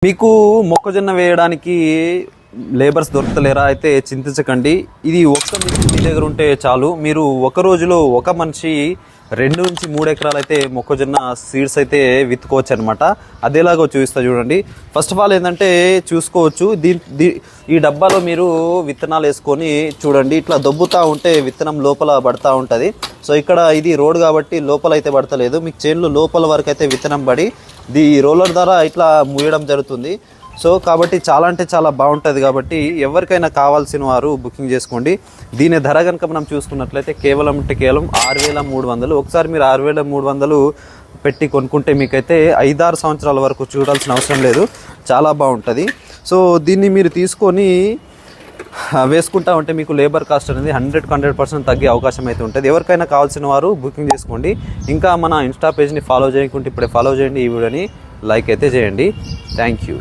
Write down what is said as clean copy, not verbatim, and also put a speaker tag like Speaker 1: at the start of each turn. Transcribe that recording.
Speaker 1: మీకు మొక్కజొన్న వేయడానికి లేబర్స్ దొరకలేరా అయితే చింతించకండి. ఇది ఒక్క మిషన్ మీ దగ్గర ఉంటే చాలు. మీరు ఒక రోజులో ఒక మనిషి 2 నుంచి 3 ఎకరాలు అయితే మొక్కజొన్న సీడ్స్ అయితే విత్తుకోవచ్చు అనమాట. అదేలాగో చూపిస్తా చూడండి. ఫస్ట్ ఆఫ్ ఆల్ ఏంటంటే చూసుకోవచ్చు, ఈ డబ్బాలో మీరు విత్తనాలు వేసుకొని చూడండి. ఇట్లా దొబ్బుతూ ఉంటే విత్తనం లోపల పడతా ఉంటుంది. సో ఇక్కడ ఇది రోడ్ కాబట్టి లోపల అయితే పడతలేదు, మీకు చేనులో లోపల వరకు అయితే విత్తనం పడి రోలర్ ద్వారా ఇట్లా మూయడం జరుగుతుంది. సో కాబట్టి చాలా అంటే చాలా బాగుంటుంది. కాబట్టి ఎవరికైనా కావాల్సిన వారు బుకింగ్ చేసుకోండి. దీని ధర కనుక మనం చూసుకున్నట్లయితే కేవలం 6,300. ఒకసారి మీరు 6,300 పెట్టి కొనుక్కుంటే మీకైతే 5-6 సంవత్సరాల వరకు చూడాల్సిన అవసరం లేదు. చాలా బాగుంటుంది. సో దీన్ని మీరు తీసుకొని వేసుకుంటా ఉంటే మీకు లేబర్ కాస్ట్ అనేది 100% తగ్గే అవకాశం అయితే ఉంటుంది. ఎవరికైనా కావాల్సిన వారు బుకింగ్ చేసుకోండి. ఇంకా మన ఇన్స్టా పేజ్ని ఫాలో చేయకుంటే ఇప్పుడే ఫాలో చేయండి. ఈ వీడియోని లైక్ అయితే చేయండి. Thank you.